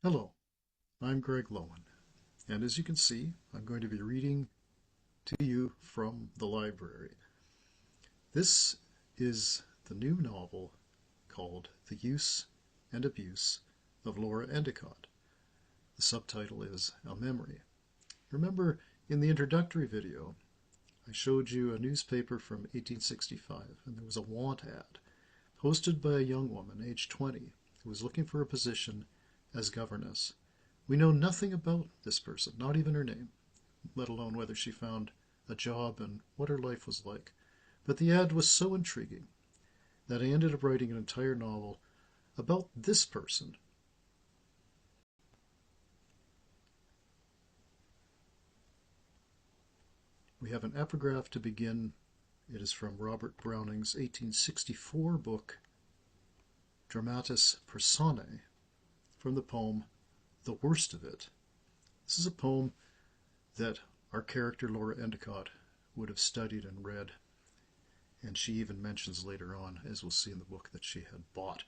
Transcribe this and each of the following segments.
Hello, I'm Greg Lowen, and as you can see, I'm going to be reading to you from the library. This is the new novel called The Use and Abuse of Laura Endicott. The subtitle is A Memory. Remember, in the introductory video, I showed you a newspaper from 1865, and there was a want ad posted by a young woman, aged 20, who was looking for a position as governess. We know nothing about this person, not even her name, let alone whether she found a job and what her life was like. But the ad was so intriguing that I ended up writing an entire novel about this person. We have an epigraph to begin. It is from Robert Browning's 1864 book, Dramatis Personae, from the poem The Worst of It. This is a poem that our character Laura Endicott would have studied and read, and she even mentions later on, as we'll see in the book, that she had bought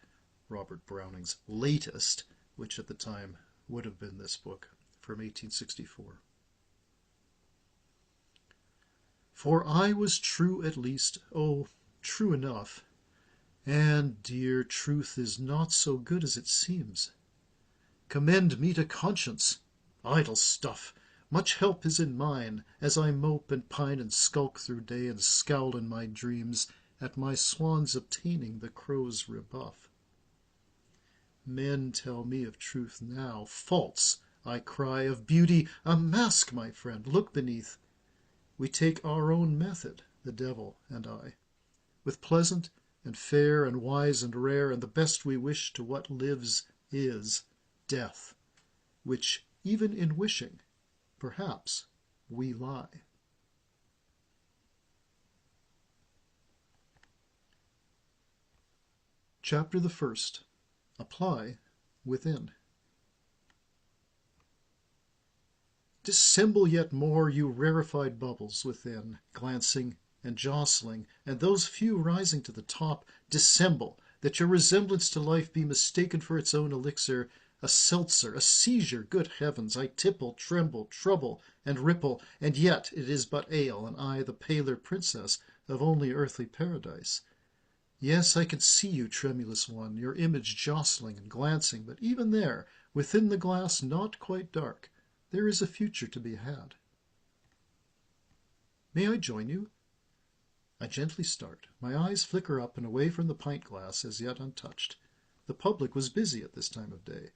Robert Browning's latest, which at the time would have been this book from 1864. For I was true at least, oh, true enough, and, dear, truth is not so good as it seems. Commend me to conscience. Idle stuff. Much help is in mine, as I mope and pine and skulk through day and scowl in my dreams at my swans obtaining the crow's rebuff. Men tell me of truth now. False, I cry, of beauty, a mask, my friend, look beneath. We take our own method, the devil and I, with pleasant and fair and wise and rare, and the best we wish to what lives is death, which even in wishing, perhaps, we lie. Chapter the First. Apply within. Dissemble yet more, you rarefied bubbles within, glancing and jostling, and those few rising to the top, dissemble, that your resemblance to life be mistaken for its own elixir, a seltzer, a seizure, good heavens, I tipple, tremble, trouble, and ripple, and yet it is but ale, and I the paler princess of only earthly paradise. Yes, I can see you, tremulous one, your image jostling and glancing, but even there, within the glass not quite dark, there is a future to be had. May I join you? I gently start. My eyes flicker up and away from the pint glass as yet untouched. The public was busy at this time of day.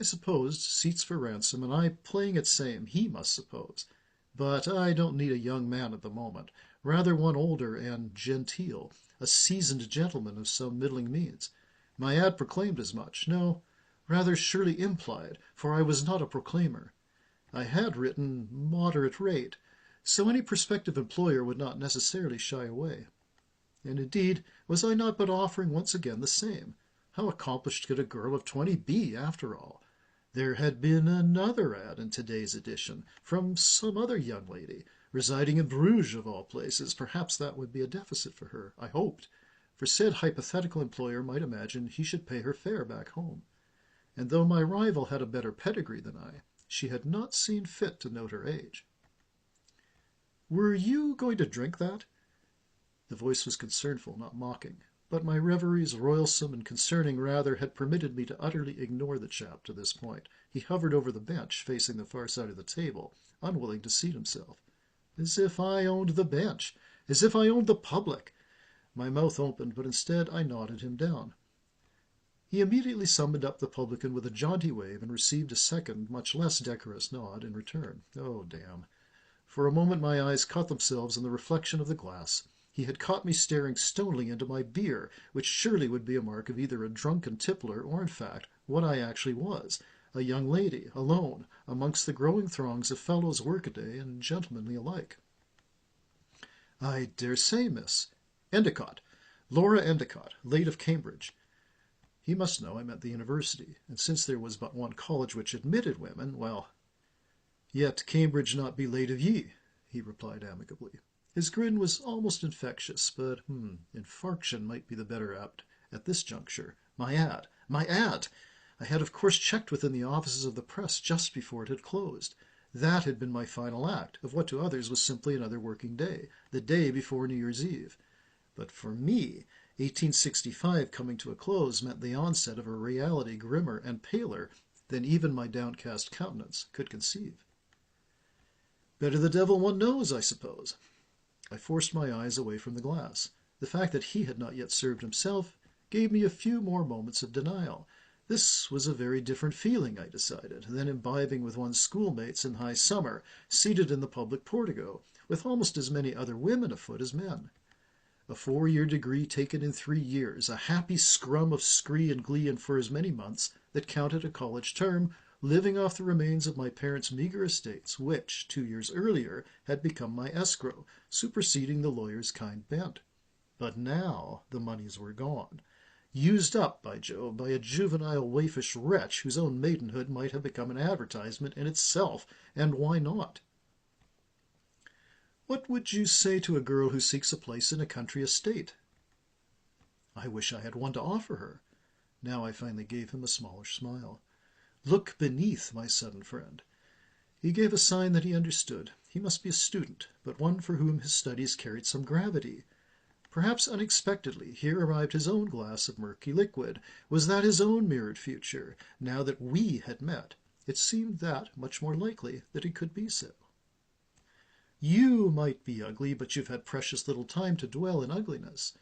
I supposed seats for Ransom, and I playing at same, he must suppose. But I don't need a young man at the moment, rather one older and genteel, a seasoned gentleman of some middling means. My ad proclaimed as much. No, rather surely implied, for I was not a proclaimer. I had written moderate rate, so any prospective employer would not necessarily shy away. And indeed, was I not but offering once again the same? How accomplished could a girl of 20 be, after all? There had been another ad in today's edition, from some other young lady, residing in Bruges of all places. Perhaps that would be a deficit for her, I hoped, for said hypothetical employer might imagine he should pay her fare back home. And though my rival had a better pedigree than I, she had not seen fit to note her age. "Were you going to drink that?" The voice was concernful, not mocking, but my reveries, roilsome and concerning rather, had permitted me to utterly ignore the chap to this point. He hovered over the bench, facing the far side of the table, unwilling to seat himself. As if I owned the bench! As if I owned the public! My mouth opened, but instead I nodded him down. He immediately summoned up the publican with a jaunty wave, and received a second, much less decorous nod in return. Oh, damn. For a moment my eyes caught themselves in the reflection of the glass. He had caught me staring stonily into my beer, which surely would be a mark of either a drunken tippler or, in fact, what I actually was, a young lady, alone, amongst the growing throngs of fellows workaday and gentlemanly alike. "I dare say, miss. Endicott. Laura Endicott, late of Cambridge." He must know I meant the university, and since there was but one college which admitted women, well, "Yet Cambridge not be late of ye," he replied amicably. His grin was almost infectious, but infarction might be the better apt at this juncture. My ad! My ad! I had of course checked within the offices of the press just before it had closed. That had been my final act of what to others was simply another working day, the day before New Year's Eve. But for me, 1865 coming to a close meant the onset of a reality grimmer and paler than even my downcast countenance could conceive. Better the devil one knows, I suppose. I forced my eyes away from the glass. The fact that he had not yet served himself gave me a few more moments of denial. This was a very different feeling, I decided, than imbibing with one's schoolmates in high summer, seated in the public portico, with almost as many other women afoot as men. A 4-year degree taken in 3 years, a happy scrum of scree and glee and for as many months that counted a college term, living off the remains of my parents' meager estates, which, 2 years earlier, had become my escrow, superseding the lawyer's kind bent. But now the moneys were gone. Used up, by Jove, by a juvenile waifish wretch whose own maidenhood might have become an advertisement in itself, and why not? What would you say to a girl who seeks a place in a country estate? I wish I had one to offer her. Now I finally gave him a smallish smile. Look beneath, my sudden friend. He gave a sign that he understood. He must be a student, but one for whom his studies carried some gravity. Perhaps unexpectedly, here arrived his own glass of murky liquid. Was that his own mirrored future? Now that we had met, it seemed that much more likely that it could be so. You might be ugly, but you've had precious little time to dwell in ugliness.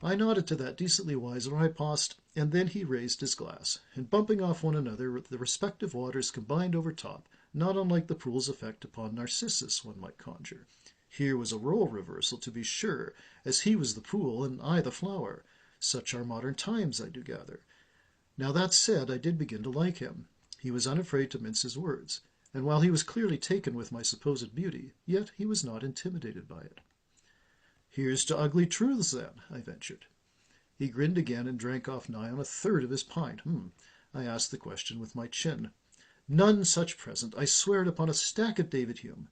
I nodded to that decently wise riposte, and then he raised his glass, and bumping off one another, the respective waters combined over top, not unlike the pool's effect upon Narcissus, one might conjure. Here was a role reversal, to be sure, as he was the pool and I the flower. Such are modern times, I do gather. Now that said, I did begin to like him. He was unafraid to mince his words, and while he was clearly taken with my supposed beauty, yet he was not intimidated by it. Here's to ugly truths, then, I ventured. He grinned again and drank off nigh on a third of his pint. I asked the question with my chin. None such present. I swear it upon a stack of David Hume.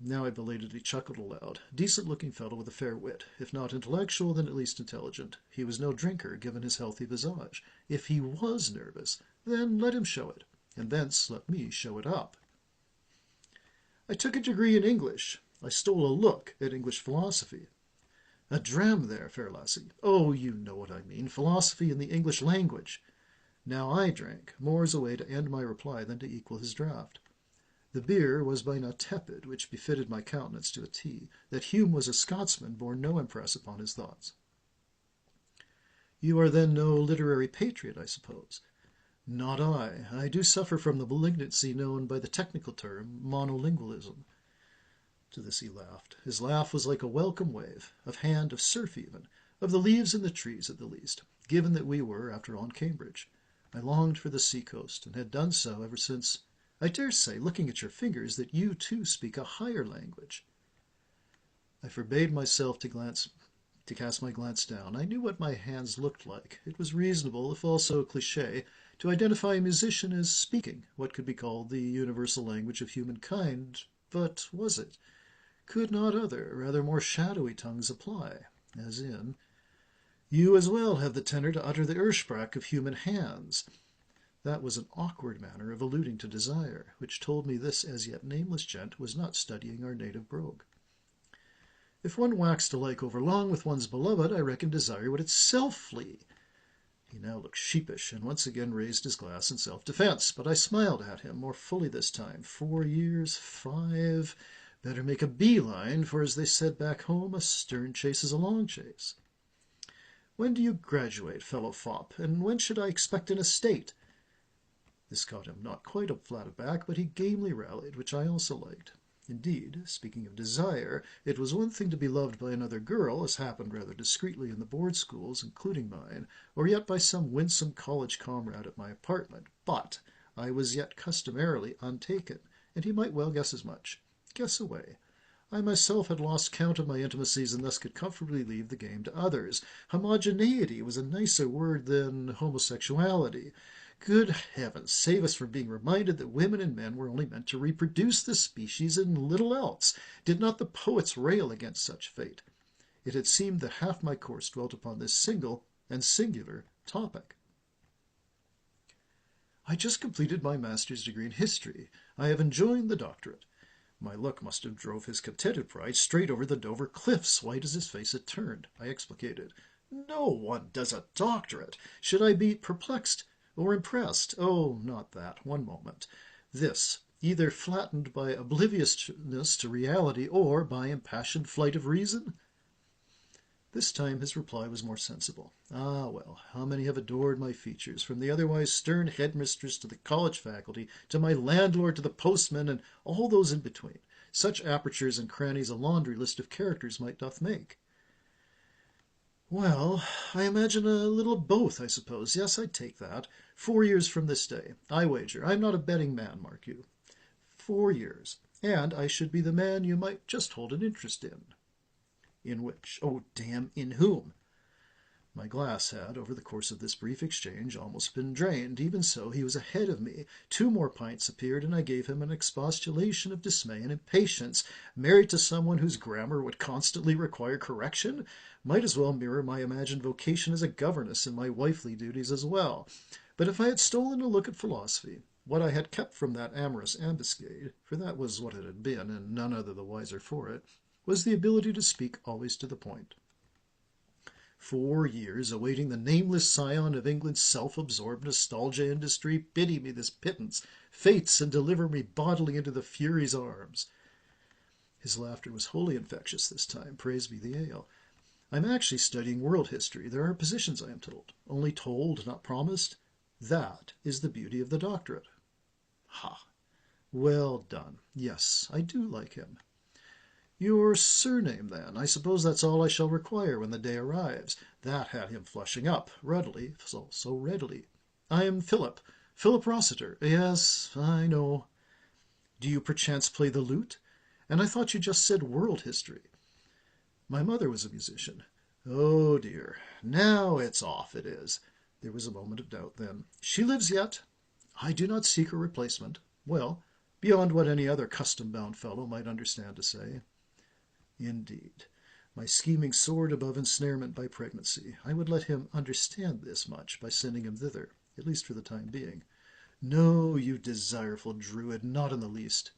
Now I belatedly chuckled aloud. Decent-looking fellow with a fair wit. If not intellectual, then at least intelligent. He was no drinker, given his healthy visage. If he was nervous, then let him show it, and thence let me show it up. I took a degree in English. I stole a look at English philosophy. A dram there, fair lassie. Oh, you know what I mean. Philosophy in the English language. Now I drank, more as a way to end my reply than to equal his draught. The beer was by now tepid, which befitted my countenance to a T. That Hume was a Scotsman bore no impress upon his thoughts. You are then no literary patriot, I suppose? Not I. I do suffer from the malignancy known by the technical term monolingualism. To this he laughed. His laugh was like a welcome wave, of hand, of surf even, of the leaves in the trees at the least, given that we were, after all, in Cambridge. I longed for the sea-coast, and had done so ever since. I dare say, looking at your fingers, that you too speak a higher language. I forbade myself to cast my glance down. I knew what my hands looked like. It was reasonable, if also cliché, to identify a musician as speaking what could be called the universal language of humankind. But was it? Could not other, rather more shadowy tongues apply? As in, you as well have the tenor to utter the Ursprach of human hands. That was an awkward manner of alluding to desire, which told me this as yet nameless gent was not studying our native brogue. If one waxed alike overlong with one's beloved, I reckon desire would itself flee. He now looked sheepish, and once again raised his glass in self-defence, but I smiled at him more fully this time. 4 years, 5... Better make a bee-line, for as they said back home, a stern chase is a long chase. When do you graduate, fellow fop, and when should I expect an estate? This caught him not quite up flat aback, but he gamely rallied, which I also liked. Indeed, speaking of desire, it was one thing to be loved by another girl, as happened rather discreetly in the board schools, including mine, or yet by some winsome college comrade at my apartment, but I was yet customarily untaken, and he might well guess as much. Guess away. I myself had lost count of my intimacies, and thus could comfortably leave the game to others. Homogeneity was a nicer word than homosexuality. Good heavens, save us from being reminded that women and men were only meant to reproduce the species and little else. Did not the poets rail against such fate? It had seemed that half my course dwelt upon this single and singular topic. I just completed my master's degree in history. I have enjoyed the doctorate. My luck must have drove his contented pride straight over the Dover cliffs, white as his face had turned. I explicated. No one does a doctorate. Should I be perplexed or impressed? Oh, not that. One moment. This, either flattened by obliviousness to reality or by impassioned flight of reason? This time his reply was more sensible. Ah, well, how many have adored my features, from the otherwise stern headmistress to the college faculty, to my landlord, to the postman, and all those in between. Such apertures and crannies a laundry list of characters might doth make. Well, I imagine a little of both, I suppose. Yes, I'd take that. 4 years from this day. I wager. I'm not a betting man, mark you. 4 years. And I should be the man you might just hold an interest in. In which? Oh, damn, in whom? My glass had, over the course of this brief exchange, almost been drained. Even so, he was ahead of me. 2 more pints appeared, and I gave him an expostulation of dismay and impatience. Married to someone whose grammar would constantly require correction? Might as well mirror my imagined vocation as a governess in my wifely duties as well. But if I had stolen a look at philosophy, what I had kept from that amorous ambuscade, for that was what it had been, and none other the wiser for it, was the ability to speak always to the point. 4 years awaiting the nameless scion of England's self-absorbed nostalgia industry. Pity me this pittance, fates, and deliver me bodily into the Furies' arms. His laughter was wholly infectious this time, praise be the ale. I'm actually studying world history. There are positions, I am told, only told, not promised. That is the beauty of the doctorate. Ha! Well done. Yes, I do like him. Your surname, then. I suppose that's all I shall require when the day arrives. That had him flushing up, ruddily, so readily. I am Philip. Philip Rossiter. Yes, I know. Do you perchance play the lute? And I thought you just said world history. My mother was a musician. Oh, dear. Now it's off, it is. There was a moment of doubt then. She lives yet. I do not seek a replacement. Well, beyond what any other custom-bound fellow might understand to say. Indeed. My scheming soared above ensnarement by pregnancy. I would let him understand this much by sending him thither, at least for the time being. No, you desireful druid, not in the least.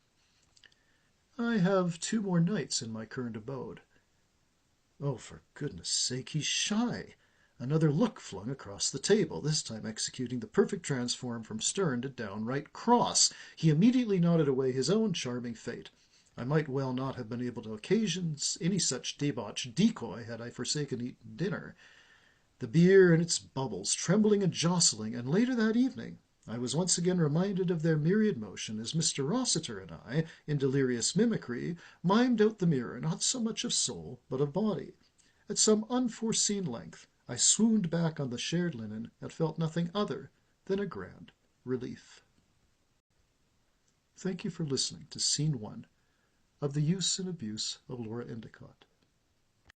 I have 2 more nights in my current abode. Oh, for goodness sake, he's shy. Another look flung across the table, this time executing the perfect transform from stern to downright cross. He immediately nodded away his own charming fate. I might well not have been able to occasion any such debauch decoy had I forsaken eating dinner. The beer and its bubbles, trembling and jostling, and later that evening I was once again reminded of their myriad motion as Mr. Rossiter and I, in delirious mimicry, mimed out the mirror, not so much of soul, but of body. At some unforeseen length, I swooned back on the shared linen and felt nothing other than a grand relief. Thank you for listening to Scene 1 of The Use and Abuse of Laura Endicott.